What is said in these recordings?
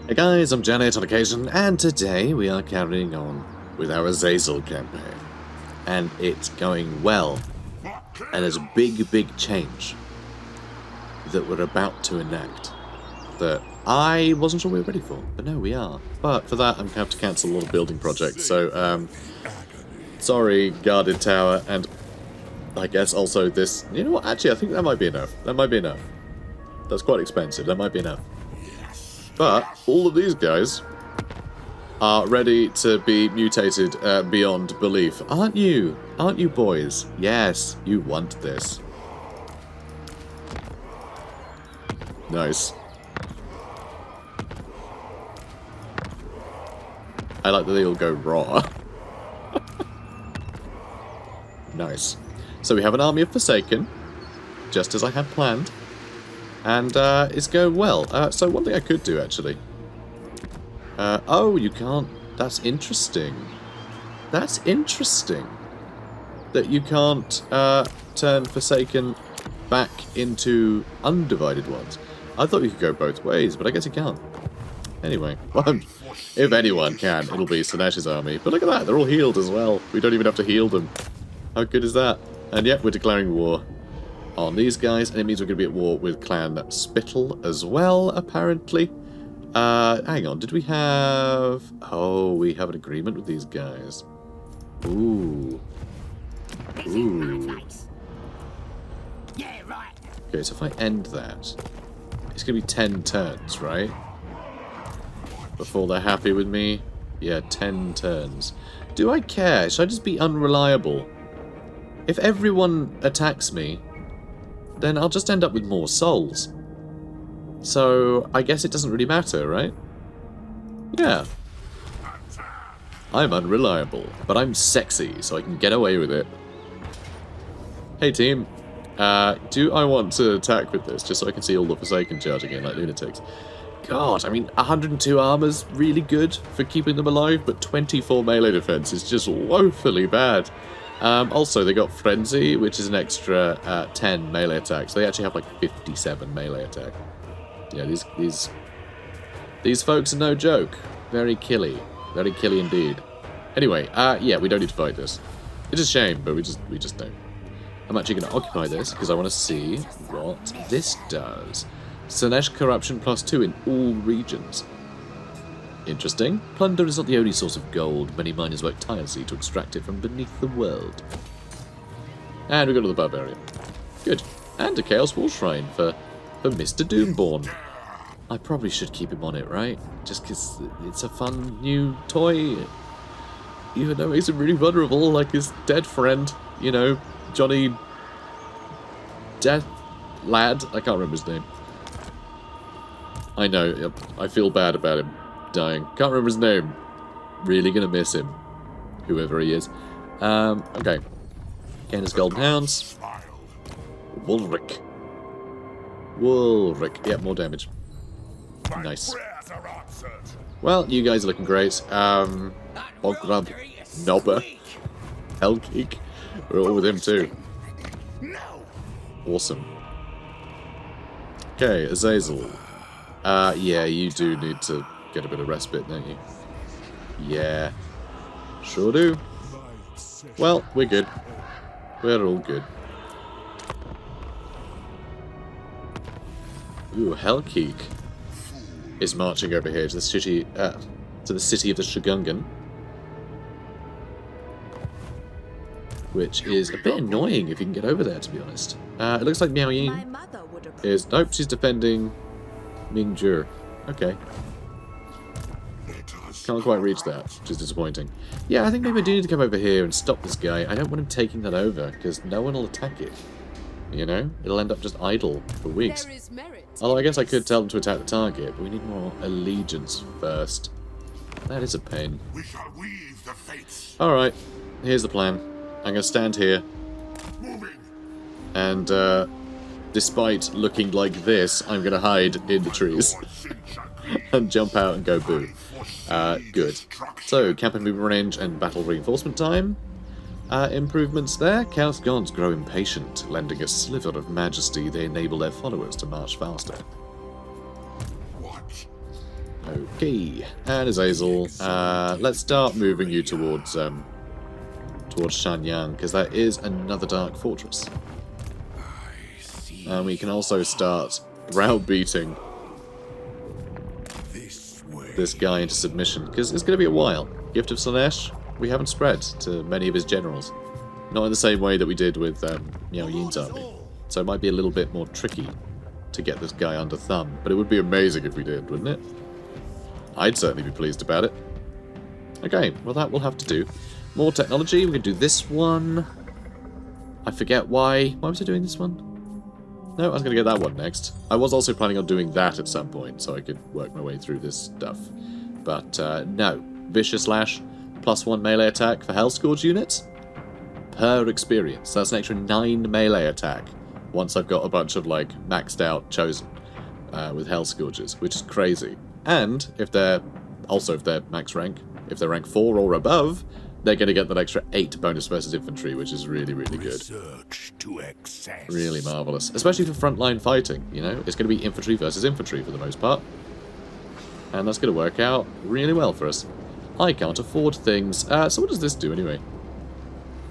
Hey guys, I'm JanetOnOccasion, and today we are carrying on with our Azazel campaign. And it's going well. And there's a big change that we're about to enact that I wasn't sure we were ready for, but no, we are. But for that, I'm going to have to cancel a lot of building projects, so, sorry, guarded tower, and I guess also this... You know what, actually, I think that might be enough. That might be enough. That's quite expensive, that might be enough. But all of these guys are ready to be mutated beyond belief. Aren't you? Aren't you, boys? Yes, you want this. Nice. I like that they all go raw. Nice. So we have an army of Forsaken, just as I had planned. And it's going well. So one thing I could do, actually. Oh, you can't... That's interesting. That's interesting. That you can't turn Forsaken back into undivided ones. I thought you could go both ways, but I guess you can't. Anyway, well, if anyone can, it'll be Slaanesh's army. But look at that, they're all healed as well. We don't even have to heal them. How good is that? And yet, we're declaring war on these guys, and it means we're going to be at war with Clan Spittle as well, apparently. Hang on, did we have... Oh, we have an agreement with these guys. Ooh. Ooh. Okay, so if I end that, it's going to be 10 turns, right? Before they're happy with me? Yeah, 10 turns. Do I care? Should I just be unreliable? If everyone attacks me, then I'll just end up with more souls. So, I guess it doesn't really matter, right? Yeah. I'm unreliable, but I'm sexy, so I can get away with it. Hey team, do I want to attack with this, just so I can see all the Forsaken charging in like lunatics? God, I mean, 102 armor's really good for keeping them alive, but 24 melee defense is just woefully bad. Also, they got Frenzy, which is an extra 10 melee attack, so they actually have like 57 melee attack. Yeah, these folks are no joke. Very killy indeed. Anyway, yeah, we don't need to fight this. It's a shame, but we just don't. I'm actually going to occupy this because I want to see what this does. Slaanesh corruption +2 in all regions. Interesting. Plunder is not the only source of gold. Many miners work tirelessly to extract it from beneath the world. And we go to the Barbarian. Good. And a Chaos Wall Shrine for Mr. Doomborn. I probably should keep him on it, right? Just because it's a fun new toy. Even though he's really vulnerable, like his dead friend. You know, Johnny... Death Lad? I can't remember his name. I know. I feel bad about him dying. Can't remember his name. Really gonna miss him. Whoever he is. Okay. Again, his Golden Hounds. Wulric. Yeah, more damage. Nice. Well, you guys are looking great. Bogrub, Nobber, Hellgeek. We're all with him too. Awesome. Okay, Azazel. Yeah, you do need to get a bit of respite, don't you? Yeah. Sure do. Well, we're good. We're all good. Ooh, Hellgeek is marching over here to the city of the Shogungan, which is a bit annoying if you can get over there, to be honest. It looks like Miao Yin is... Nope, she's defending Mingjur. Okay. Can't quite reach that, which is disappointing. Yeah, I think maybe I do need to come over here and stop this guy. I don't want him taking that over, because no one will attack it. You know? It'll end up just idle for weeks. Although I guess I could tell them to attack the target, but we need more allegiance first. That is a pain. Alright, here's the plan. I'm going to stand here. And, despite looking like this, I'm going to hide in the trees. And jump out and go boo. Good. So, camp and movement range and battle reinforcement time. Improvements there. Chaos gods grow impatient, lending a sliver of majesty they enable their followers to march faster. Okay, and Azazel. Let's start moving you towards Shanyang, because that is another dark fortress. And we can also start browbeating this guy into submission, because it's going to be a while. Gift of Slaanesh, we haven't spread to many of his generals. Not in the same way that we did with Miao Yin's army. So it might be a little bit more tricky to get this guy under thumb, but it would be amazing if we did, wouldn't it? I'd certainly be pleased about it. Okay, well that will have to do. More technology, we can do this one. I forget why. Why was I doing this one? No, I was going to get that one next. I was also planning on doing that at some point, so I could work my way through this stuff. But no. Vicious Lash, +1 melee attack for Hellscourge units per experience. So that's an extra 9 melee attack once I've got a bunch of, like, maxed out Chosen with Hellscourges, which is crazy. And if they're max rank, if they're rank 4 or above, they're going to get that extra 8 bonus versus infantry, which is really, really good. Really marvellous. Especially for frontline fighting, you know? It's going to be infantry versus infantry for the most part. And that's going to work out really well for us. I can't afford things. So what does this do anyway?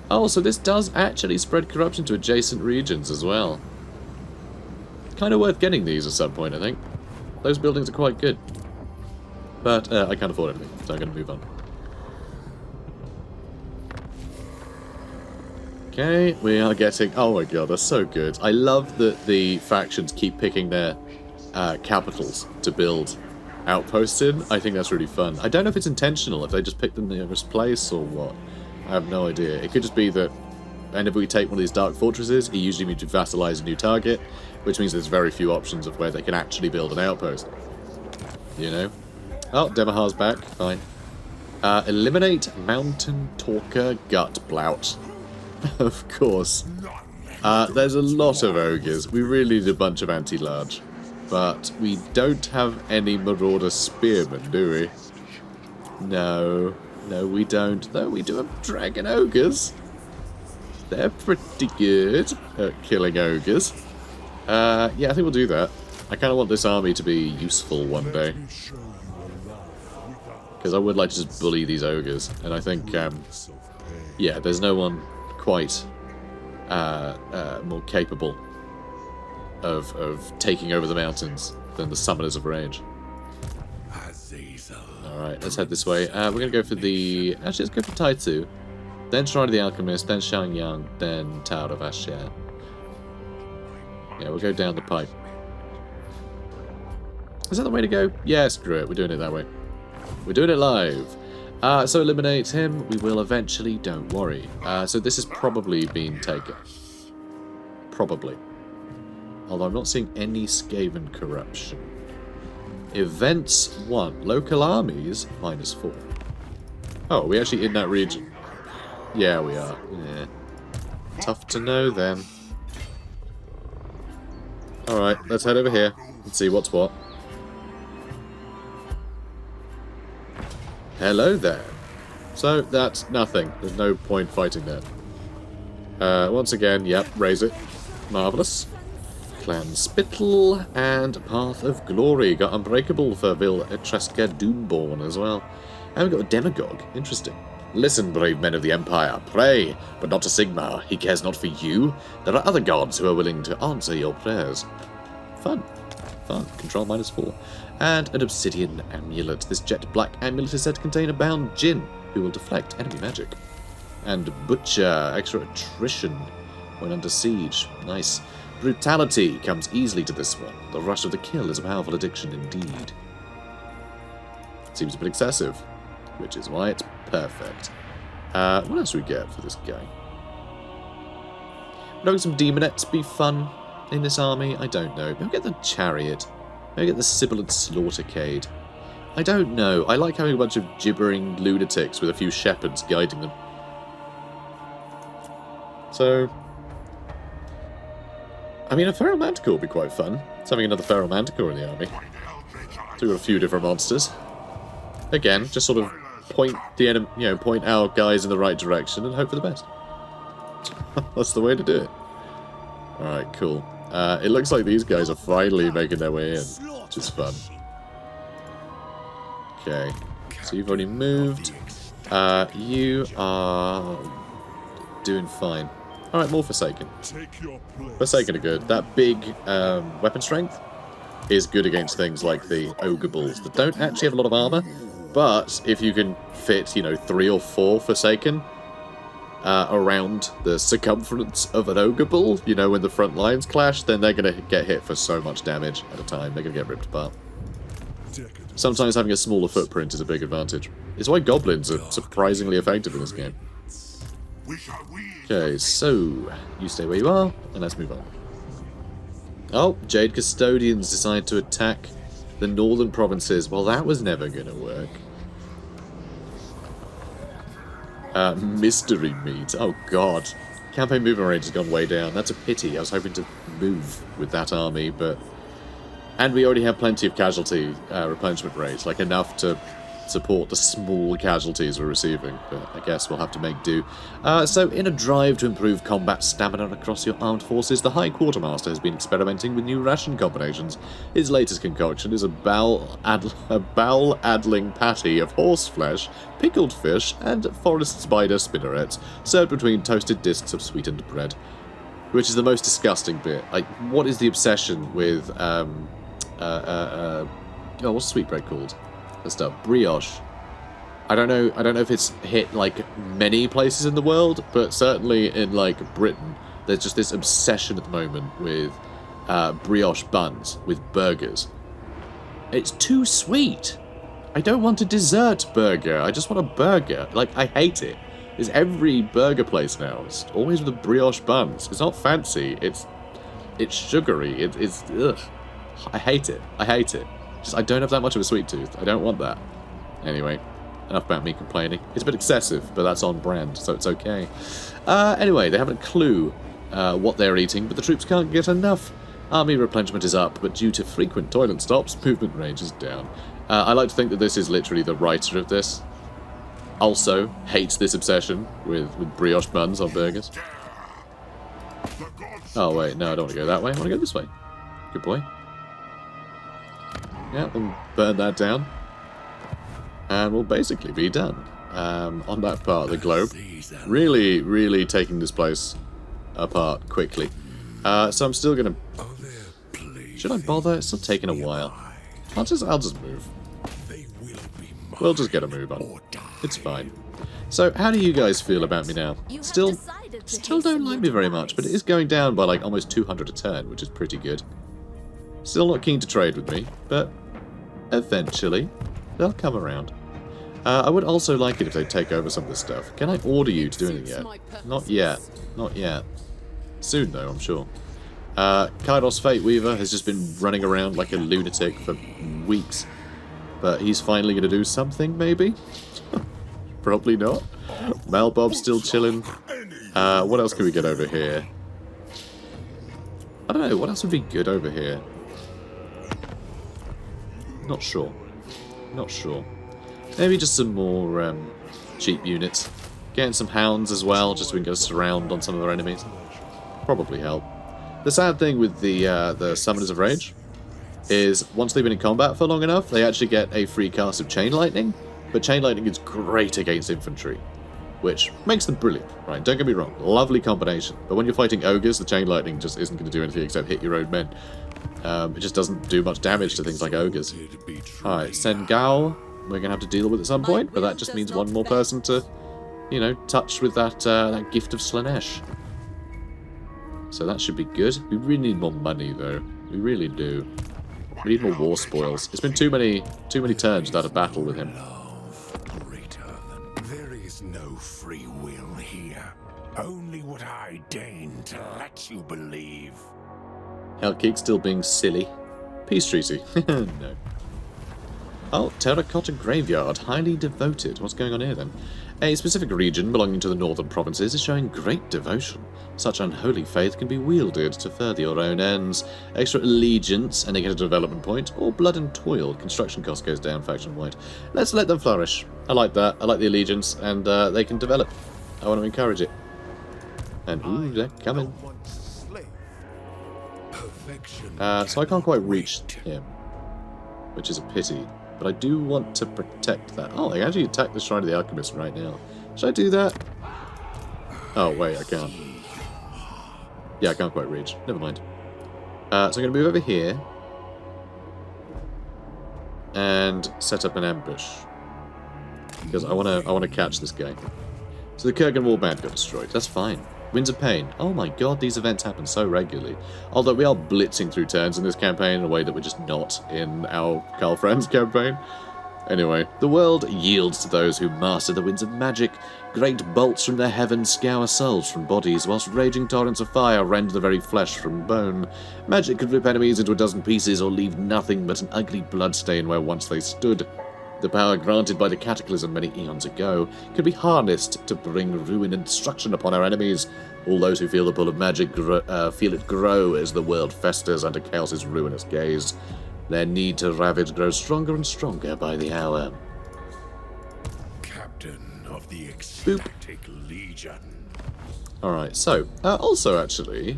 Oh, so this does actually spread corruption to adjacent regions as well. Kind of worth getting these at some point, I think. Those buildings are quite good. But I can't afford anything, so I'm going to move on. Okay, we are getting... Oh my god, that's so good. I love that the factions keep picking their capitals to build outposts in. I think that's really fun. I don't know if it's intentional, if they just pick the nearest place or what. I have no idea. It could just be that whenever we take one of these dark fortresses, it usually means to vassalize a new target, which means there's very few options of where they can actually build an outpost. You know? Oh, Demagogue's back. Fine. Eliminate Mountain Talker Gut Blout. Of course. There's a lot of ogres. We really need a bunch of anti-large. But we don't have any Marauder Spearmen, do we? No. No, we don't. Though we do have Dragon Ogres. They're pretty good at killing ogres. Yeah, I think we'll do that. I kind of want this army to be useful one day. Because I would like to just bully these ogres. And I think, yeah, there's no one quite more capable of taking over the mountains than the Summoners of Rage. Alright, let's head this way. We're going to go for the... Actually, let's go for Taitu. Then Shrine of the Alchemist, then Xiangyang, then Tower of Asher. Yeah, we'll go down the pipe. Is that the way to go? Yeah, screw it. We're doing it that way. We're doing it live. So eliminate him. We will eventually, don't worry. So this has probably been taken. Probably. Although I'm not seeing any Skaven corruption. Events 1. Local armies, -4. Oh, are we actually in that region? Yeah, we are. Yeah. Tough to know then. Alright, let's head over here and see what's what. Hello there. So, that's nothing. There's no point fighting that. Once again, yep, raise it. Marvellous. Clan Spittle and Path of Glory. Got Unbreakable for Vil Etreska Doomborn as well. And we've got a Demagogue. Interesting. Listen, brave men of the Empire, pray, but not to Sigmar. He cares not for you. There are other gods who are willing to answer your prayers. Fun. Fun. Control -4. And an Obsidian Amulet. This jet black amulet is said to contain a bound Jinn, who will deflect enemy magic. And Butcher. Extra attrition when under siege. Nice. Brutality comes easily to this one. The rush of the kill is a powerful addiction indeed. Seems a bit excessive, which is why it's perfect. What else do we get for this guy? Would some demonettes be fun in this army? I don't know. Maybe get the chariot. Maybe get the Sibilant Slaughtercade. I don't know. I like having a bunch of gibbering lunatics with a few shepherds guiding them. So... I mean, a Feral Manticore would be quite fun. It's having another Feral Manticore in the army. So we've got a few different monsters. Again, just sort of point the enemy, you know, point our guys in the right direction and hope for the best. That's the way to do it. Alright, cool. It looks like these guys are finally making their way in, which is fun. Okay. So you've already moved. You are doing fine. Alright, more Forsaken. Forsaken are good. That big weapon strength is good against things like the Ogre Bulls that don't actually have a lot of armor, but if you can fit, you know, 3 or 4 Forsaken around the circumference of an Ogre Bull, you know, when the front lines clash, then they're going to get hit for so much damage at a time. They're going to get ripped apart. Sometimes having a smaller footprint is a big advantage. It's why Goblins are surprisingly effective in this game. Okay, so you stay where you are, and let's move on. Oh, Jade Custodians decide to attack the northern provinces. Well, that was never going to work. Mystery meat. Oh, God. Campaign movement range has gone way down. That's a pity. I was hoping to move with that army, but... And we already have plenty of casualty replenishment rates, like enough to support the small casualties we're receiving, but I guess we'll have to make do. So, in a drive to improve combat stamina across your armed forces, the High Quartermaster has been experimenting with new ration combinations. His latest concoction is a bowel-addling patty of horse flesh, pickled fish, and forest spider spinnerets, served between toasted discs of sweetened bread. Which is the most disgusting bit. Like, what is the obsession with, what's sweetbread called? The stuff. Brioche. I don't know if it's hit, like, many places in the world, but certainly in, like, Britain, there's just this obsession at the moment with brioche buns, with burgers. It's too sweet. I don't want a dessert burger. I just want a burger. Like, I hate it. There's every burger place now. It's always with the brioche buns. It's not fancy. It's sugary. It's ugh. I hate it. I hate it. Just, I don't have that much of a sweet tooth. I don't want that. Anyway, enough about me complaining. It's a bit excessive, but that's on brand, so it's okay. Anyway, they haven't a clue what they're eating, but the troops can't get enough. Army replenishment is up, but due to frequent toilet stops, movement range is down. I like to think that this is literally the writer of this. Also, hates this obsession with brioche buns on burgers. Oh, wait, no, I don't want to go that way. I want to go this way. Good boy. Yeah, we'll burn that down. And we'll basically be done on that part of the globe. Really, really taking this place apart quickly. So I'm still going to... Should I bother? It's still taking a while. I'll just move. We'll just get a move on. It's fine. So, how do you guys feel about me now? Still don't like me very much, but it is going down by like almost 200 a turn, which is pretty good. Still not keen to trade with me, but eventually they'll come around. I would also like it if they take over some of this stuff. Can I order you to do anything yet? Not yet. Not yet. Soon, though, I'm sure. Kairos Fate Weaver has just been running around like a lunatic for weeks. But he's finally going to do something, maybe? Probably not. Malbob's still chilling. What else can we get over here? I don't know, what else would be good over here? Not sure. Not sure. Maybe just some more cheap units. Getting some hounds as well, just so we can get a surround on some of our enemies. Probably help. The sad thing with the Summoners of Rage is once they've been in combat for long enough, they actually get a free cast of Chain Lightning, but Chain Lightning is great against infantry, which makes them brilliant, right? Don't get me wrong, lovely combination, but when you're fighting ogres, the Chain Lightning just isn't going to do anything except hit your own men. It just doesn't do much damage to things like ogres. Alright, Sengao, we're going to have to deal with at some point, but that just means one more person to, you know, touch with that, that gift of Slaanesh. So that should be good. We really need more money, though. We really do. We need more war spoils. It's been too many turns without a battle with him. There is no free will here. Only what I deign to let you believe. Hellkeek still being silly. Peace treaty. No. Oh, Terracotta Graveyard. Highly devoted. What's going on here, then? A specific region belonging to the northern provinces is showing great devotion. Such unholy faith can be wielded to further your own ends. Extra allegiance and they get a development point, or blood and toil. Construction cost goes down faction-wide. Let's let them flourish. I like that. I like the allegiance, and they can develop. I want to encourage it. And ooh, they're coming. So I can't quite reach him, which is a pity. But I do want to protect that. Oh, I actually attack the Shrine of the Alchemist right now. Should I do that? Oh, wait, I can't. Yeah, I can't quite reach. Never mind. So I'm going to move over here. And set up an ambush. Because I want to catch this guy. So the Kurgan warband got destroyed. That's fine. Winds of Pain. Oh my god, these events happen so regularly. Although we are blitzing through turns in this campaign in a way that we're just not in our Carl Franz campaign. Anyway, the world yields to those who master the winds of magic. Great bolts from the heavens scour souls from bodies, whilst raging torrents of fire rend the very flesh from bone. Magic could rip enemies into a dozen pieces or leave nothing but an ugly bloodstain where once they stood. The power granted by the Cataclysm many eons ago could be harnessed to bring ruin and destruction upon our enemies. All those who feel the pull of magic feel it grow as the world festers under Chaos's ruinous gaze. Their need to ravage grows stronger and stronger by the hour. Captain of the Ecstatic Legion. Alright, so, also actually,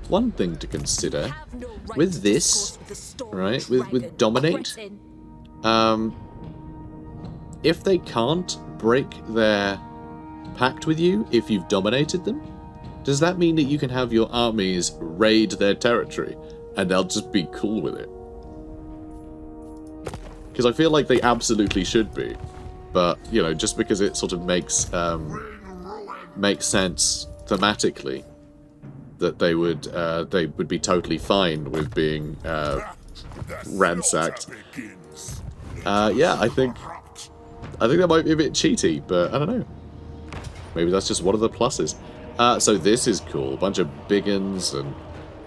one thing to consider with this, right, with Dominate, if they can't break their pact with you if you've dominated them, does that mean that you can have your armies raid their territory and they'll just be cool with it? Because I feel like they absolutely should be, but you know, just because it sort of makes sense thematically that they would be totally fine with being ransacked. Yeah, I think that might be a bit cheaty, but I don't know. Maybe that's just one of the pluses. So this is cool. A bunch of biggins and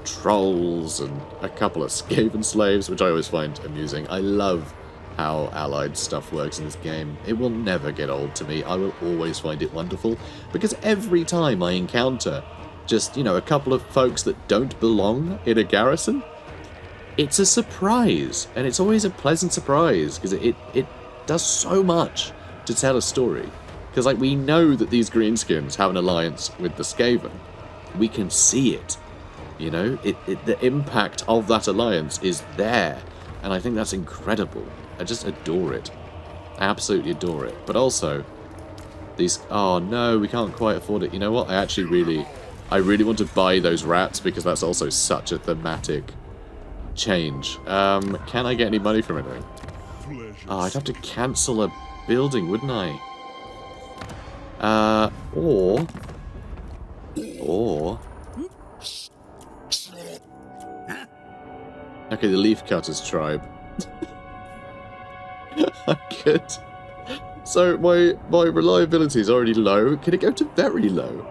trolls and a couple of Skaven slaves, which I always find amusing. I love how allied stuff works in this game. It will never get old to me. I will always find it wonderful, because every time I encounter just, you know, a couple of folks that don't belong in a garrison, it's a surprise, and it's always a pleasant surprise, because it does so much to tell a story. Because, like, we know that these greenskins have an alliance with the Skaven. We can see it, you know? The impact of that alliance is there, and I think that's incredible. I just adore it. I absolutely adore it. But also, these... Oh, no, we can't quite afford it. You know what? I really want to buy those rats, because that's also such a thematic change. Can I get any money from anything? Oh, I'd have to cancel a building, wouldn't I? Or... Okay, the Leafcutters tribe. I'm good. So, my reliability is already low. Can it go to very low?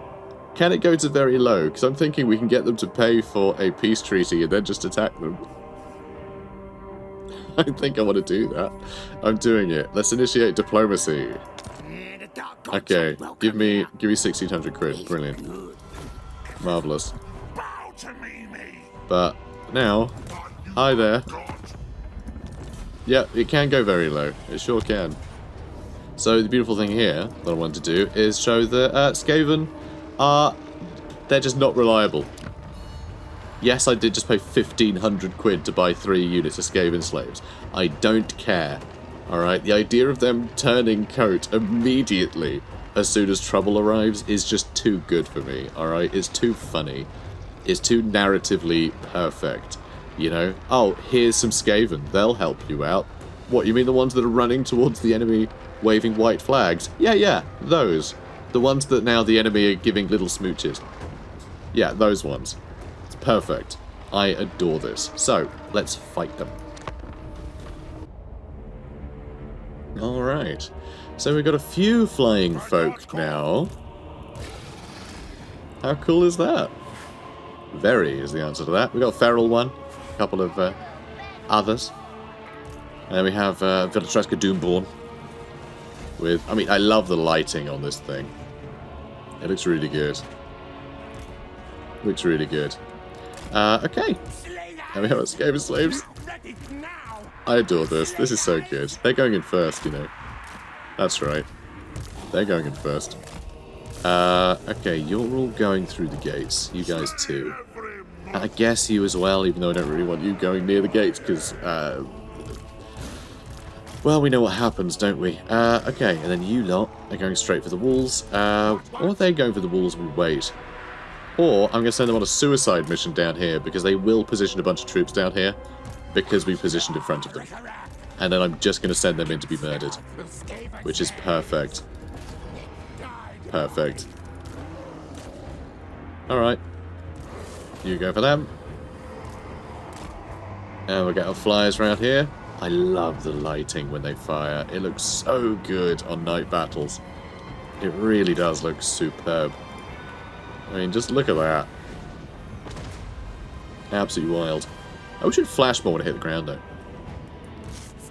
Can it go to very low? Because I'm thinking we can get them to pay for a peace treaty and then just attack them. I think I want to do that. I'm doing it. Let's initiate diplomacy. Okay, give me 1,600 quid. Brilliant. Marvellous. But now, hi there. Yeah, it can go very low. It sure can. So the beautiful thing here that I wanted to do is show that Skaven are... they're just not reliable. Yes, I did just pay 1,500 quid to buy 3 units of Skaven slaves. I don't care. Alright, the idea of them turning coat immediately as soon as trouble arrives is just too good for me, alright? It's too funny. It's too narratively perfect, you know? Oh, here's some Skaven. They'll help you out. What, you mean the ones that are running towards the enemy waving white flags? Yeah, those. The ones that now the enemy are giving little smooches. Yeah, those ones. It's perfect. I adore this. So, let's fight them. Alright. So we've got a few flying folk now. How cool is that? Very is the answer to that. We've got a feral one. A couple of others. And we have Villatreska Doomborn. With, I mean, I love the lighting on this thing. It looks really good. Looks really good. Okay. And we have our Skaven slaves. I adore this. This is so good. They're going in first, you know. That's right. They're going in first. Okay, you're all going through the gates. You guys too. And I guess you as well, even though I don't really want you going near the gates, because, Well, we know what happens, don't we? Okay, and then you lot are going straight for the walls. Or are they going for the walls and we wait? Or I'm going to send them on a suicide mission down here, because they will position a bunch of troops down here, because we positioned in front of them. And then I'm just going to send them in to be murdered. Which is perfect. Perfect. Alright. You go for them. And we'll get our flyers around here. I love the lighting when they fire. It looks so good on night battles. It really does look superb. I mean, just look at that. Absolutely wild. I wish it'd flash more when it hit the ground, though.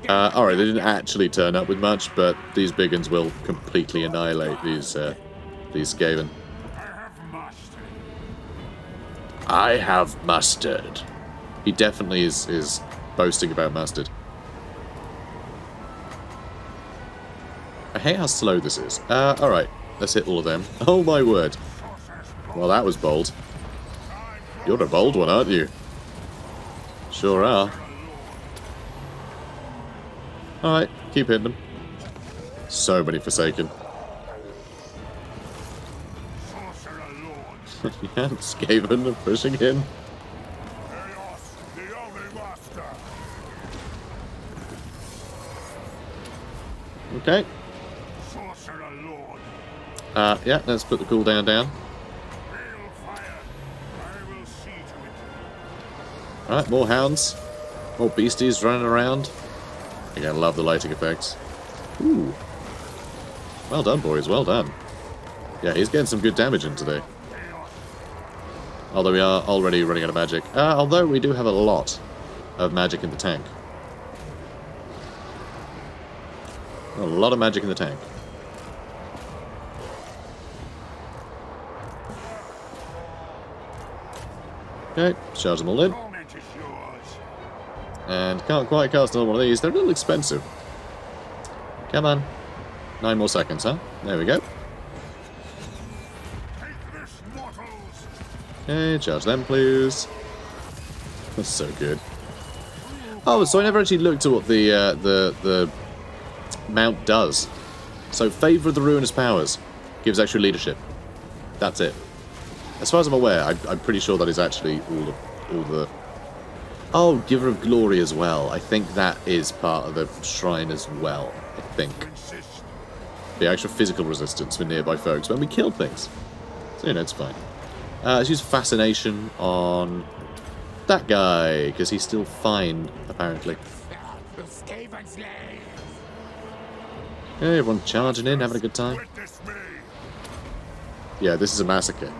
Alright, they didn't actually turn up with much, but these big uns will completely annihilate these Skaven. I have mustard. He definitely is boasting about mustard. I hate how slow this is. Alright, let's hit all of them. Oh my word. Well, that was bold. You're a bold one, aren't you? Sure are. Alright, keep hitting them. So many Forsaken. Yeah, Skaven are pushing in. Okay. Yeah, let's put the cooldown down. Alright, more hounds. More beasties running around. Again, I love the lighting effects. Ooh. Well done, boys, well done. Yeah, he's getting some good damage in today. Although we are already running out of magic. Although we do have a lot of magic in the tank. A lot of magic in the tank. Okay, charge them all in. And can't quite cast another one of these. They're a little expensive. Come on. 9 more seconds, huh? There we go. Okay, charge them, please. That's so good. Oh, so I never actually looked at what the mount does. So, Favour of the Ruinous Powers gives extra leadership. That's it. As far as I'm aware, I'm pretty sure that is actually all the... Oh, Giver of Glory as well. I think that is part of the shrine as well, I think. The actual physical resistance for nearby foes when we kill things. So, you know, it's fine. Let's use Fascination on that guy, because he's still fine, apparently. Okay, everyone charging in, having a good time. Yeah, this is a massacre.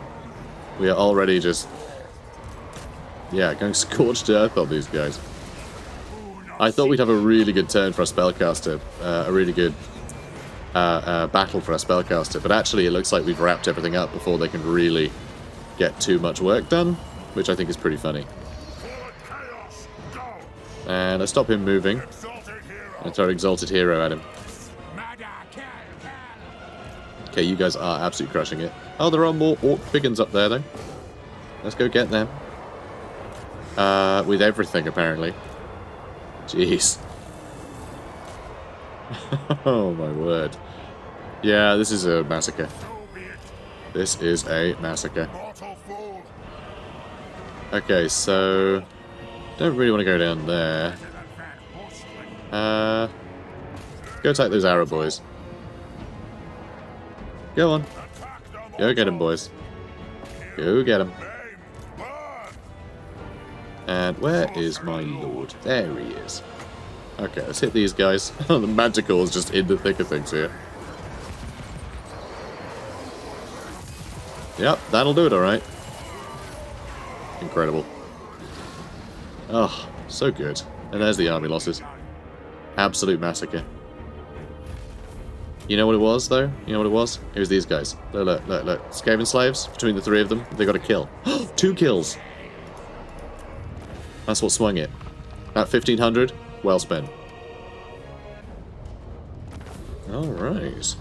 We are already just... Yeah, going scorched earth on these guys. I thought we'd have a really good turn for our spellcaster. A really good battle for our spellcaster. But actually, it looks like we've wrapped everything up before they can really get too much work done. Which I think is pretty funny. And I stop him moving. And throw Exalted Hero at him. Okay, you guys are absolutely crushing it. Oh, there are more Orc Biggins up there, though. Let's go get them. With everything, apparently. Jeez. Oh, my word. Yeah, this is a massacre. This is a massacre. Okay, so... Don't really want to go down there. Go attack those arrow boys. Go on. Go get him, boys. Go get him. And where is my lord? There he is. Okay, let's hit these guys. The Manticore is just in the thick of things here. Yep, that'll do it, alright. Incredible. Oh, so good. And there's the army losses. Absolute massacre. You know what it was, though? You know what it was? It was these guys. Look, look, look, look. Skaven slaves, between the 3 of them, they got a kill. 2 kills! That's what swung it. At 1,500, well spent. Alright.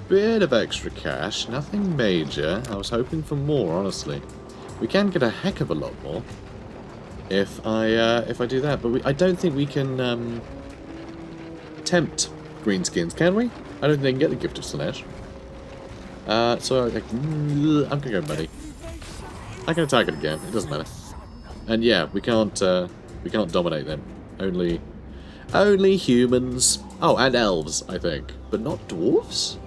Bit of extra cash, nothing major. I was hoping for more, honestly. We can get a heck of a lot more if I do that, but I don't think we can tempt greenskins, can we? I don't think they can get the Gift of Slaanesh. So I'm gonna go money. I can attack it again. It doesn't matter. And yeah, we can't dominate them. Only humans. Oh, and elves, I think, but not dwarves.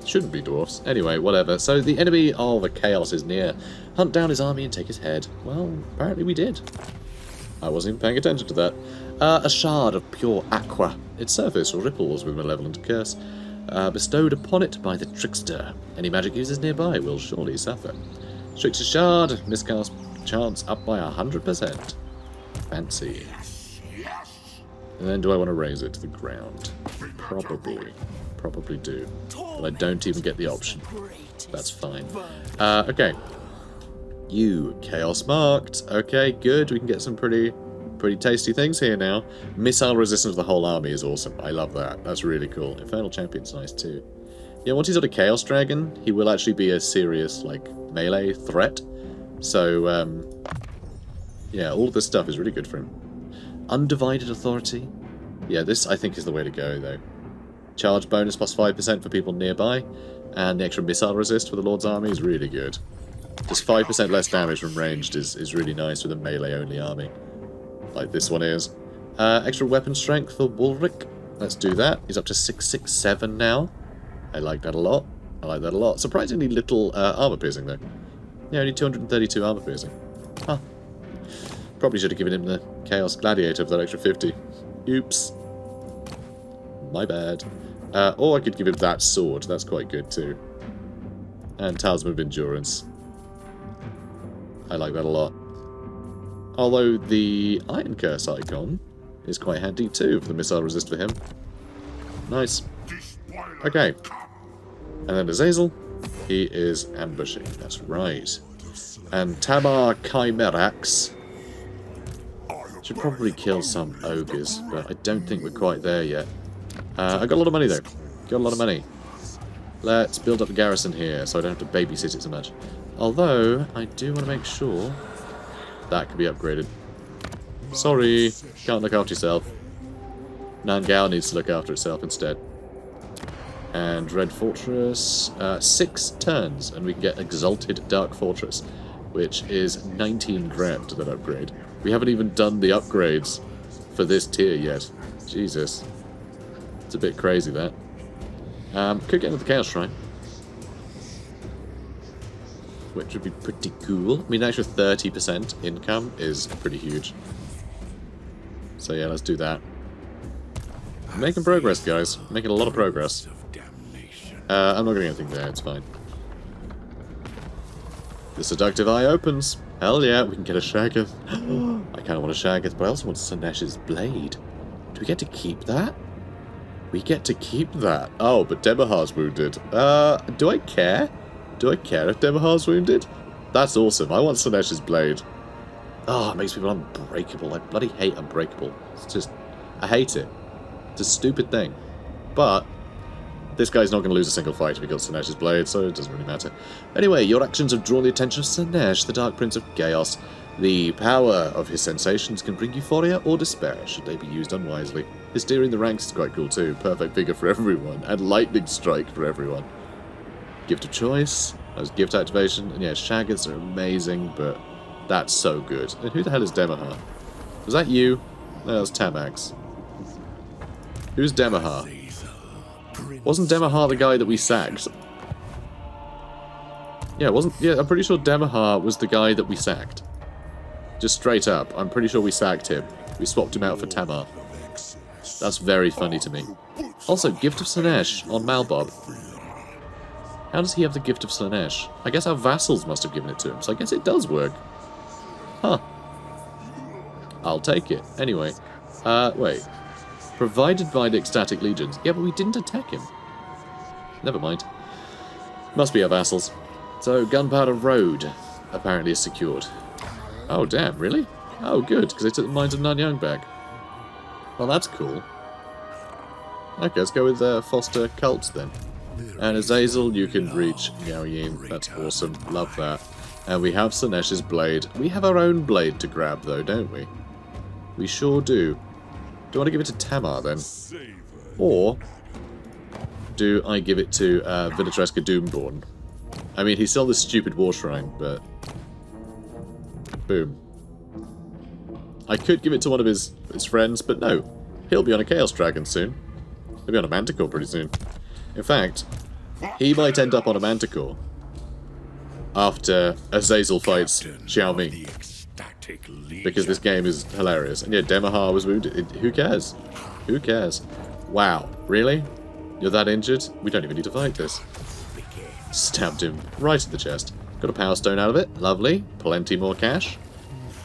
Shouldn't be dwarfs. Anyway, whatever. So the enemy of a chaos is near. Hunt down his army and take his head. Well, apparently we did. I wasn't even paying attention to that. A shard of pure aqua. Its surface ripples with malevolent curse. Bestowed upon it by the trickster. Any magic users nearby will surely suffer. Trickster shard. Miscast chance up by 100%. Fancy. And then do I want to raise it to the ground? Probably. Probably do. But I don't even get the option. That's fine. Okay. You, Chaos marked. Okay, good. We can get some pretty tasty things here now. Missile resistance of the whole army is awesome. I love that. That's really cool. Infernal Champion's nice too. Yeah, once he's got a Chaos Dragon, he will actually be a serious, like, melee threat. So, yeah, all of this stuff is really good for him. Undivided Authority. Yeah, this, I think, is the way to go, though. Charge bonus plus 5% for people nearby. And the extra missile resist for the Lord's army is really good. Just 5% less damage from ranged is really nice with a melee-only army. Like this one is. Extra weapon strength for Wulrich. Let's do that. He's up to 667 now. I like that a lot. I like that a lot. Surprisingly little armor piercing, though. Yeah, only 232 armor piercing. Huh. Probably should have given him the Chaos Gladiator for that extra 50. Oops. My bad. Or I could give him that sword. That's quite good, too. And Talisman of Endurance. I like that a lot. Although the Iron Curse icon is quite handy too for the missile resist for him. Nice. Okay. And then Azazel, he is ambushing. That's right. And Tamar Chimerax should probably kill some ogres, but I don't think we're quite there yet. I got a lot of money though. Got a lot of money. Let's build up a garrison here so I don't have to babysit it so much. Although, I do want to make sure that can be upgraded. Sorry, can't look after yourself. Nangao needs to look after itself instead. And Red Fortress, 6 turns, and we can get Exalted Dark Fortress, which is 19 grand to that upgrade. We haven't even done the upgrades for this tier yet. Jesus. It's a bit crazy, that. Could get into the Chaos Shrine, which would be pretty cool. I mean, an extra 30% income is pretty huge. So yeah, let's do that. Making progress, guys. Making a lot of progress. I'm not getting anything there, it's fine. The Seductive Eye opens. Hell yeah, we can get a Shaggoth. I kind of want a Shaggoth, but I also want Slaanesh's Blade. Do we get to keep that? We get to keep that. Oh, but Demagogue's wounded. Do I care? Do I care if Demagogue's wounded? That's awesome. I want Slaanesh's Blade. Oh, it makes people unbreakable. I bloody hate unbreakable. It's just... I hate it. It's a stupid thing. But... this guy's not going to lose a single fight if he got Slaanesh's Blade, so it doesn't really matter. Anyway, your actions have drawn the attention of Slaanesh, the Dark Prince of Chaos. The power of his sensations can bring euphoria or despair, should they be used unwisely. His steering the ranks is quite cool too. Perfect figure for everyone. And Lightning Strike for everyone. Gift of Choice. That was gift activation. And yeah, Shaggoths are amazing, but that's so good. And who the hell is Demagogue? Was that you? No, that was Tamax. Who's Demagogue? Wasn't Demagogue the guy that we sacked? Yeah, I'm pretty sure Demagogue was the guy that we sacked. Just straight up, I'm pretty sure we sacked him. We swapped him out for Tamar. That's very funny to me. Also, Gift of Slaanesh on Malbob. How does he have the Gift of Slaanesh? I guess our vassals must have given it to him, so I guess it does work. Huh. I'll take it. Anyway. Wait. Provided by the Ecstatic Legions. Yeah, but we didn't attack him. Never mind. Must be our vassals. So, Gunpowder Road apparently is secured. Oh, damn, really? Oh, good, because they took the mines of Nanyang back. Well, that's cool. Okay, let's go with Foster Cults then. And Azazel, you can reach Yaoyin. That's awesome. Love that. And we have Slaanesh's Blade. We have our own blade to grab, though, don't we? We sure do. Do I want to give it to Tamar, then? Or do I give it to Vinatreska Doomborn? I mean, he's still this stupid war shrine, but... Boom. I could give it to one of his friends, but no. He'll be on a Chaos Dragon soon. He'll be on a Manticore pretty soon. In fact, he might end up on a Manticore after Azazel fights Xiao Ming. Because this game is hilarious. And yeah, Demagogue was wounded. Who cares? Who cares? Wow. Really? You're that injured? We don't even need to fight this. Stabbed him right in the chest. Got a power stone out of it. Lovely. Plenty more cash.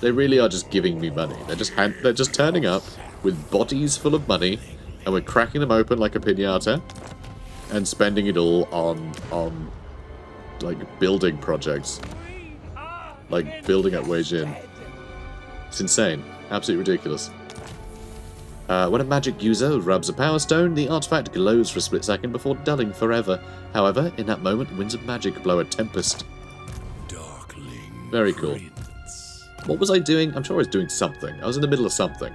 They really are just giving me money. They're just turning up with bodies full of money, and we're cracking them open like a piñata and spending it all on like building projects. Like building up Weijin. It's insane. Absolutely ridiculous. When a magic user rubs a power stone, the artifact glows for a split second before dulling forever. However, in that moment, winds of magic blow a tempest. Very cool. What was I doing? I'm sure I was doing something. I was in the middle of something.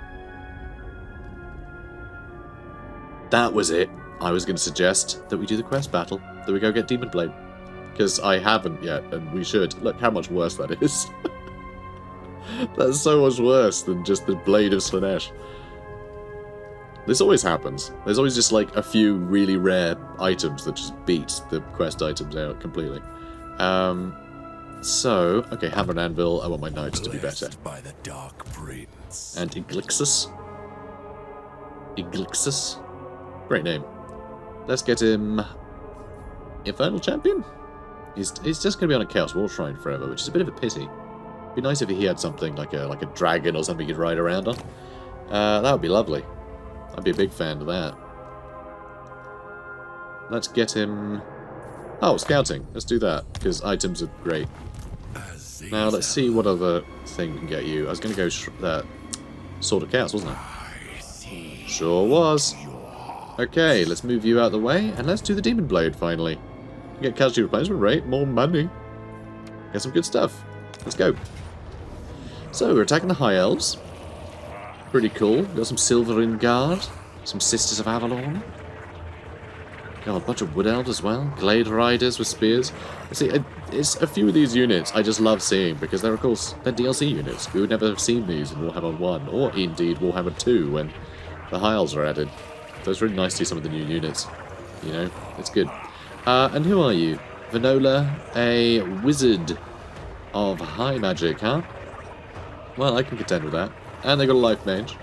That was it. I was going to suggest that we do the quest battle. That we go get Demonblade. Because I haven't yet, and we should. Look how much worse that is. That's so much worse than just the Blade of Slaanesh. This always happens. There's always just like a few really rare items that just beat the quest items out completely. So, okay, Hammer and Anvil, I want my knights to be better. By the Dark Prince. And Iglixus. Iglixus? Great name. Let's get him... Infernal Champion? He's just going to be on a Chaos War Shrine forever, which is a bit of a pity. It'd be nice if he had something like a dragon or something he could ride around on. That would be lovely. I'd be a big fan of that. Let's get him... Oh, scouting. Let's do that, because items are great. Now, let's see what other thing can get you. I was going to go Sword of Chaos, wasn't I? Sure was. Okay, let's move you out of the way, and let's do the Demonblade, finally. Get casualty replacement rate, more money. Get some good stuff. Let's go. So, we're attacking the High Elves. Pretty cool. Got some Silver in Guard. Some Sisters of Avalon. Got a bunch of Wood Elves as well. Glade Riders with spears. See, it's a few of these units I just love seeing because they're, of course, they're DLC units. We would never have seen these in Warhammer 1 or indeed Warhammer 2 when the High Elves are added. So it's really nice to see some of the new units. You know, it's good. And who are you? Vanola, a wizard of high magic, huh? Well, I can contend with that. And they got a life mage.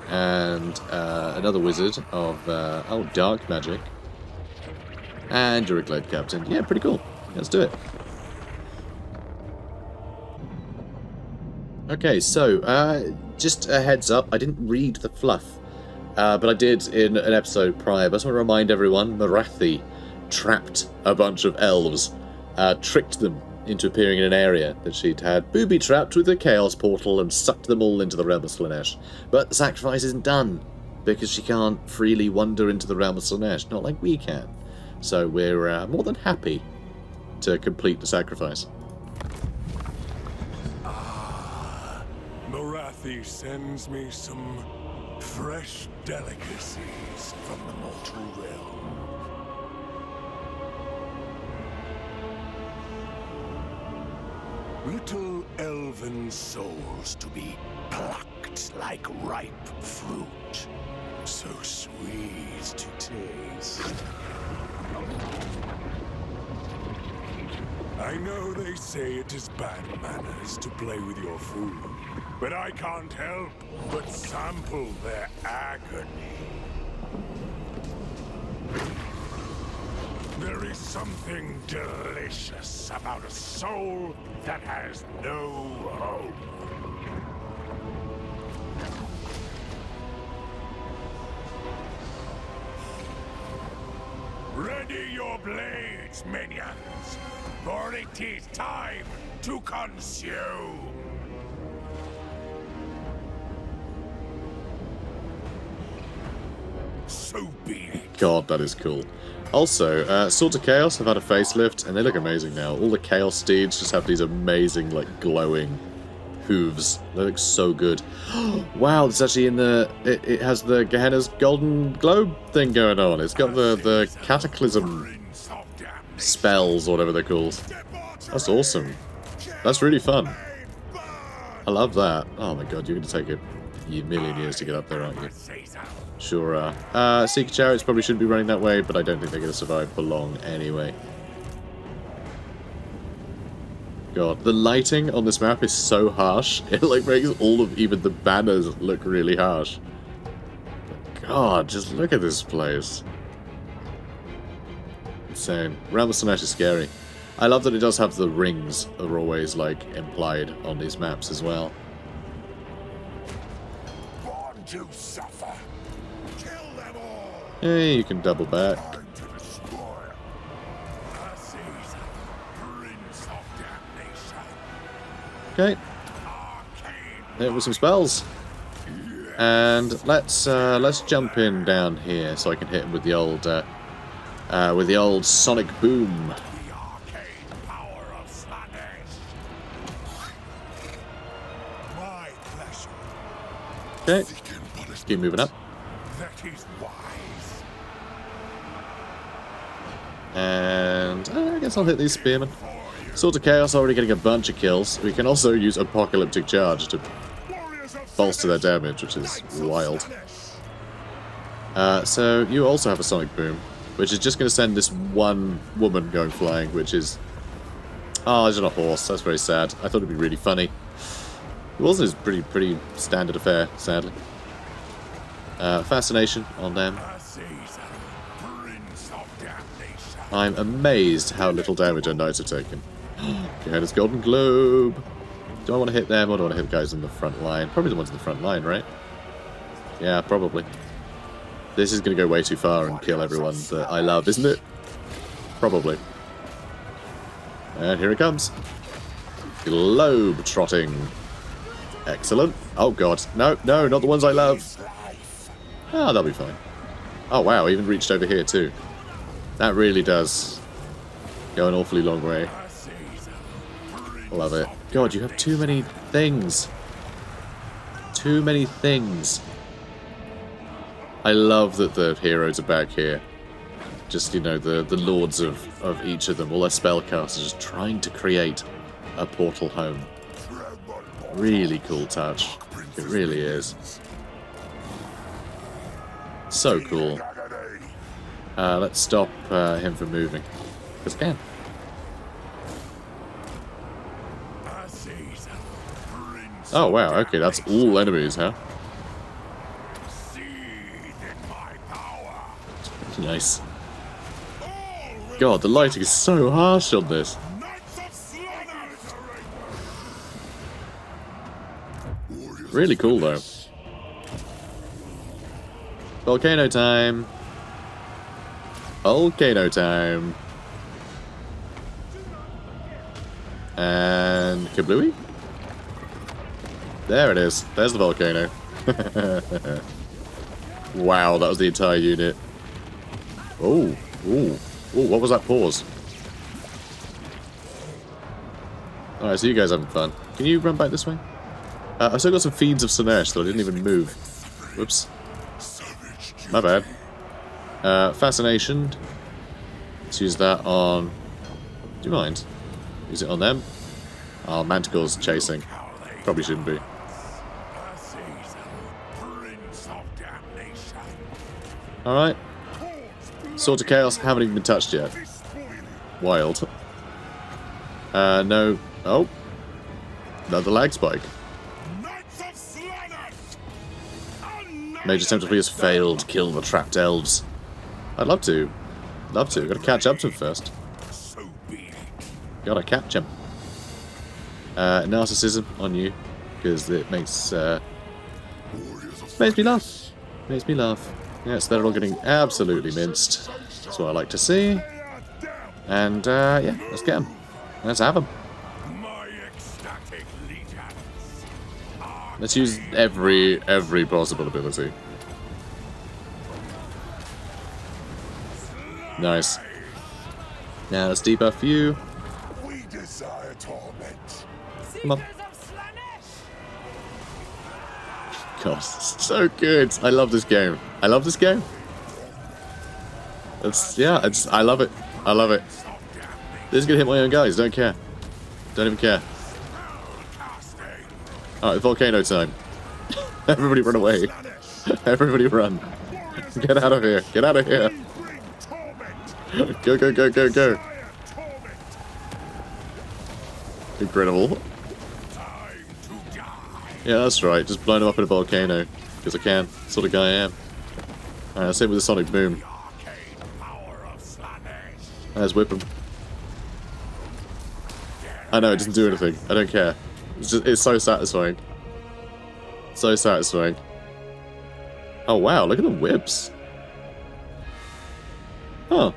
And another wizard of dark magic. And you're a Glade Captain. Yeah, pretty cool. Let's do it. Okay, so, just a heads up, I didn't read the fluff. But I did in an episode prior. But I just want to remind everyone, Marathi trapped a bunch of elves. Tricked them into appearing in an area that she'd had booby-trapped with a chaos portal and sucked them all into the realm of Slaanesh. But the sacrifice isn't done, because she can't freely wander into the realm of Slaanesh, not like we can. So we're more than happy to complete the sacrifice. Marathi sends me some fresh delicacies from the mortal realm. Little elven souls to be plucked like ripe fruit. So sweet to taste. I know they say it is bad manners to play with your food, but I can't help but sample their agony. There is something delicious about a soul that has no hope. Ready your blades, minions, for it is time to consume. So be it. God, that is cool. Also, Swords of Chaos have had a facelift, and they look amazing now. All the Chaos Steeds just have these amazing, like, glowing hooves. They look so good. Wow, it's actually in the... It has the Gehenna's Golden Globe thing going on. It's got the Cataclysm spells, or whatever they're called. That's awesome. That's really fun. I love that. Oh my god, you're going to take a million years to get up there, aren't you? Sure are. Seeker Chariots probably shouldn't be running that way, but I don't think they're going to survive for long anyway. God, the lighting on this map is so harsh. It like makes all of even the banners look really harsh. God, just look at this place. Insane. Realm of Slaanesh is scary. I love that it does have the rings that are always like implied on these maps as well. Born to suffer. Kill them all. Hey, you can double back. Time to destroy. Azazel, Prince of Damnation. Okay. Hit with some spells. And let's jump in down here so I can hit him with the old sonic boom. The arcane power of Slaanesh. My pleasure. Okay. Keep moving up. That is wise. And I guess I'll hit these spearmen. Sword of Chaos already getting a bunch of kills. We can also use Apocalyptic Charge to bolster their damage, which is wild. So you also have a Sonic Boom, which is just going to send this one woman going flying, which is... Oh, there's not a horse. That's very sad. I thought it'd be really funny. It wasn't. It's pretty standard affair, sadly. Fascination on them. I'm amazed how little damage our knights have taken. Gehenna's Golden Globe. Do I want to hit them or do I want to hit the guys in the front line? Probably the ones in the front line, right? Yeah, probably. This is going to go way too far and kill everyone that I love, isn't it? Probably. And here it comes. Globe trotting. Excellent. Oh god. No, no, not the ones I love. Ah, that'll be fine. Oh wow, even reached over here too. That really does go an awfully long way. Love it. God, you have too many things. Too many things. I love that the heroes are back here. Just, you know, the lords of each of them, all their spellcasters, just trying to create a portal home. Really cool touch. It really is. So cool. Let's stop him from moving. Because I can. Oh wow, okay, that's all enemies, huh? Nice. God, the lighting is so harsh on this. Really cool though. Volcano time. Volcano time. And kablooey? There it is. There's the volcano. Wow, that was the entire unit. Oh, ooh. Ooh, what was that pause? Alright, so you guys having fun. Can you run back this way? I've still got some Fiends of Slaanesh, so I didn't even move. Whoops. My bad. Fascination. Let's use that on... Do you mind? Use it on them? Oh, Manticore's chasing. Probably shouldn't be. Alright. Sword of Chaos haven't even been touched yet. Wild. No. Oh. Another lag spike. Major Templar has failed. Kill the trapped elves. I'd love to. Love to. Gotta catch up to him first. Gotta catch him. Narcissism on you. Because it makes me laugh. Makes me laugh. Yes, they're all getting absolutely minced. That's what I like to see. And, yeah, let's get them. Let's have them. Let's use every possible ability. Nice. Now let's debuff you. We desire torment. Come on. God, so good. I love this game. I love this game. I love it. I love it. This is gonna hit my own guys. Don't care. Don't even care. Alright, volcano time. Everybody run away. Everybody run. Get out of here. Get out of here. Go, go, go, go, go. Incredible. Yeah, that's right. Just blow them up in a volcano. Because I can. Sort of guy I am. Alright, same with the sonic boom. Let's whip him. I know, it doesn't do anything. I don't care. It's so satisfying. So satisfying. Oh wow, look at the whips. Huh.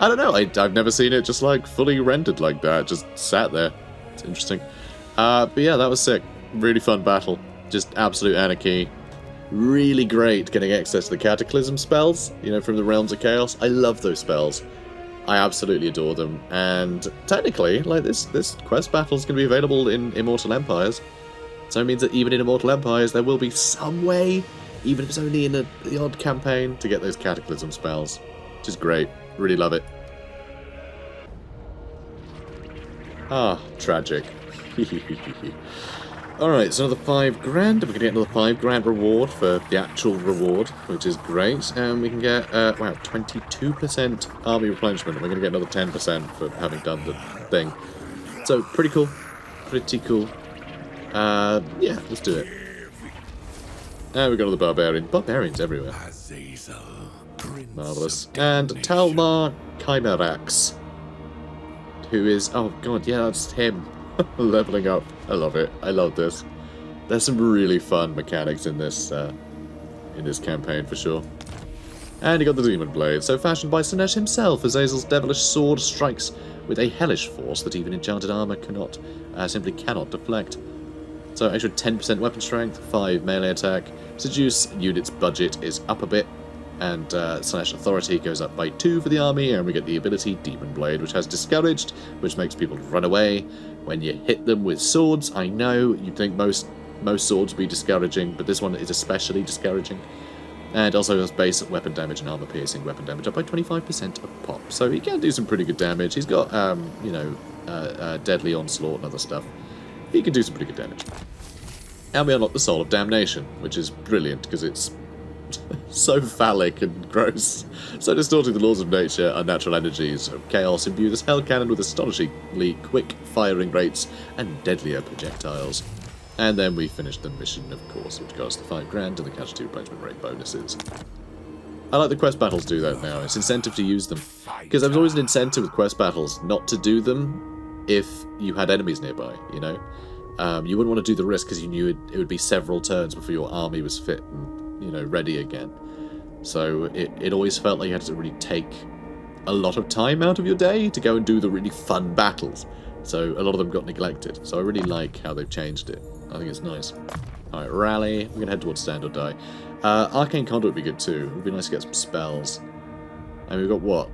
I don't know, I've never seen it just like fully rendered like that. Just sat there. It's interesting. But yeah, that was sick. Really fun battle. Just absolute anarchy. Really great getting access to the Cataclysm spells, you know, from the Realms of Chaos. I love those spells. I absolutely adore them. And technically, like this quest battle is going to be available in Immortal Empires. So it means that even in Immortal Empires, there will be some way, even if it's only in the odd campaign, to get those Cataclysm spells. Which is great. Really love it. Ah, tragic. Alright, so another $5 grand. We're going to get another $5 grand reward for the actual reward, which is great. And we can get, wow, 22% army replenishment. We're going to get another 10% for having done the thing. So, pretty cool. Pretty cool. Yeah, let's do it. And we've got all the barbarians. Barbarians everywhere. Azazel, Marvellous. And Talmar Chimerax, who is, oh god, yeah, that's him. Leveling up. I love it. I love this. There's some really fun mechanics in this campaign for sure. And you got the Demonblade. So fashioned by Slaanesh himself, Azazel's devilish sword strikes with a hellish force that even enchanted armor simply cannot deflect. So extra 10% weapon strength, 5 melee attack. Seduce unit's budget is up a bit. And Slaanesh authority goes up by 2 for the army, and we get the ability Demonblade, which has Discouraged, which makes people run away when you hit them with swords. I know you'd think most swords would be discouraging, but this one is especially discouraging. And also has base weapon damage and armor piercing weapon damage up by 25% a pop. So he can do some pretty good damage. He's got, Deadly Onslaught and other stuff. He can do some pretty good damage. And we unlock the Soul of Damnation, which is brilliant because it's so phallic and gross. So distorting the laws of nature, unnatural energies of chaos, imbue this hell cannon with astonishingly quick firing rates and deadlier projectiles. And then we finished the mission, of course, which got us the $5 grand and the casualty replenishment rate bonuses. I like the quest battles do that now. It's incentive to use them. Because there was always an incentive with quest battles not to do them if you had enemies nearby, you know? You wouldn't want to do the risk because you knew it would be several turns before your army was fit and, you know, ready again. So it always felt like you had to really take a lot of time out of your day to go and do the really fun battles. So a lot of them got neglected. So I really like how they've changed it. I think it's nice. Alright, rally. We're going to head towards Stand or Die. Arcane Conduit would be good too. It would be nice to get some spells. And we've got what?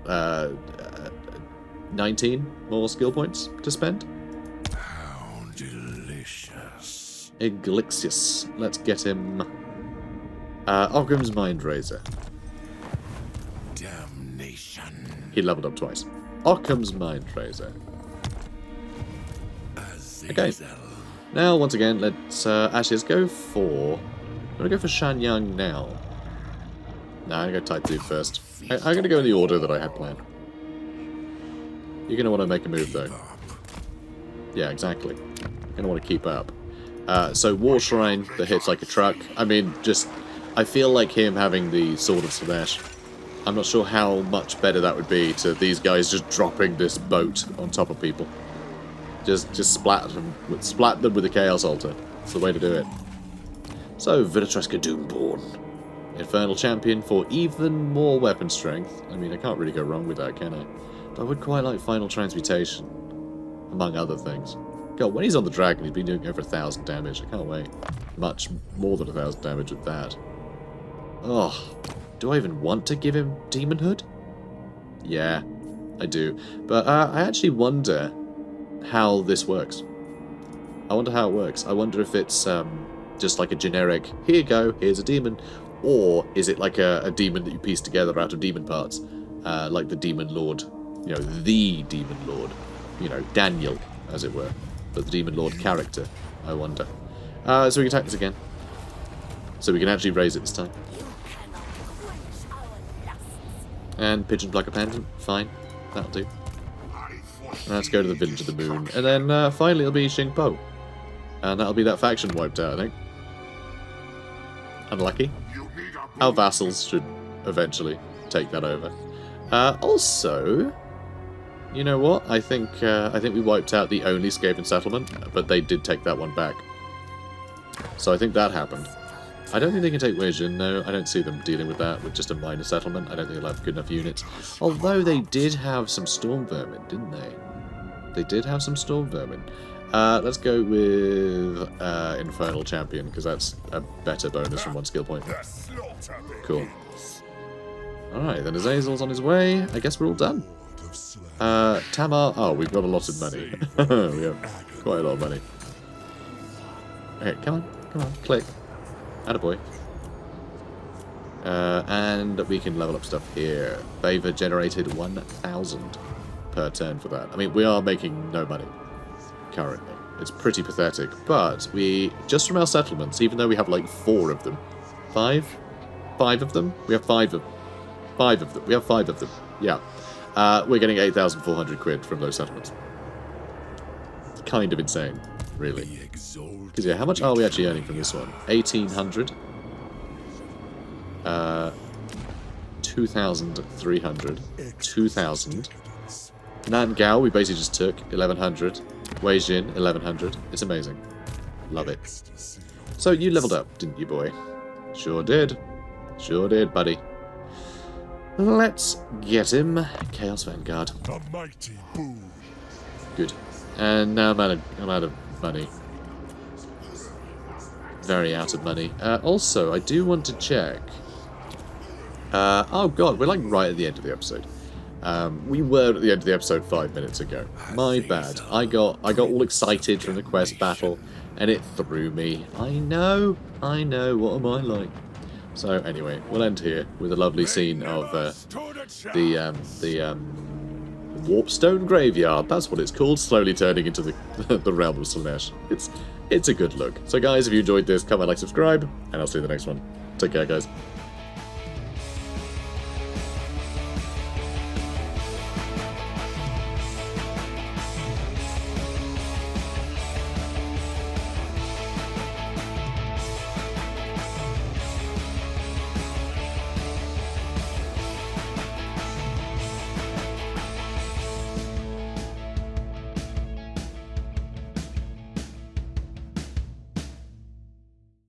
19 more skill points to spend? How delicious. Iglixius. Let's get him. Occam's Mind Razor. Damnation. He leveled up twice. Occam's Mind Razor. Okay. Now, once again, let's go for... I'm going to go for Shanyang now. No, I'm going to go Type 2 first. I'm going to go in the order that I had planned. You're going to want to make a move, though. Yeah, exactly. You're going to want to keep up. So, War Shrine that hits like a truck. I mean, just... I feel like him having the Sword of Slaanesh. I'm not sure how much better that would be to these guys just dropping this boat on top of people. Just splat them with the Chaos Altar. It's the way to do it. So, Vitratreska Doomborn. Infernal Champion for even more weapon strength. I mean, I can't really go wrong with that, can I? But I would quite like Final Transmutation, among other things. God, when he's on the dragon, he's been doing over 1,000 damage. I can't wait. Much more than 1,000 damage with that. Oh, do I even want to give him Demonhood? Yeah, I do. But I actually wonder how this works. I wonder how it works. I wonder if it's just like a generic, here you go, here's a demon? Or is it like a demon that you piece together out of demon parts? Like the Demon Lord, you know, the Demon Lord. You know, Daniel, as it were. But the Demon Lord character, I wonder. So we can attack this again. So we can actually raise it this time. And Pigeon Plucker Pendant, fine. That'll do. Let's go to the Village of the Moon. And then finally it'll be Xingpo. And that'll be that faction wiped out, I think. Unlucky. Our vassals should eventually take that over. Also, you know what? I think we wiped out the only Skaven settlement, but they did take that one back. So I think that happened. I don't think they can take Weijin, though. I don't see them dealing with that with just a minor settlement. I don't think they'll have good enough units. Although they did have some Storm Vermin, didn't they? They did have some Storm Vermin. Let's go with Infernal Champion, because that's a better bonus from one skill point. Cool. Alright, then Azazel's on his way. I guess we're all done. Tamar... Oh, we've got a lot of money. We have quite a lot of money. Okay, come on, click. Attaboy. And we can level up stuff here. Favor generated 1,000 per turn for that. I mean, we are making no money currently. It's pretty pathetic, but we, just from our settlements, even though we have like 4 of them, 5 of them? We have 5 of them. We have 5 of them. Yeah. We're getting 8,400 quid from those settlements. It's kind of insane, really. Because, yeah, how much are we actually earning from this one? 1,800. 2,300. 2,000. Nangao, we basically just took 1,100. Weijin, 1,100. It's amazing. Love it. So, you leveled up, didn't you, boy? Sure did. Sure did, buddy. Let's get him. Chaos Vanguard. A mighty boom. Good. And now I'm out of money. Very out of money. Also, I do want to check. Oh god, we're like right at the end of the episode. We were at the end of the episode 5 minutes ago. My bad. I got all excited from the quest battle, and it threw me. I know. What am I like? So anyway, we'll end here with a lovely scene of the Warpstone Graveyard. That's what it's called. Slowly turning into the realm of Slaanesh. It's a good look. So guys, if you enjoyed this, comment, like, subscribe, and I'll see you in the next one. Take care, guys.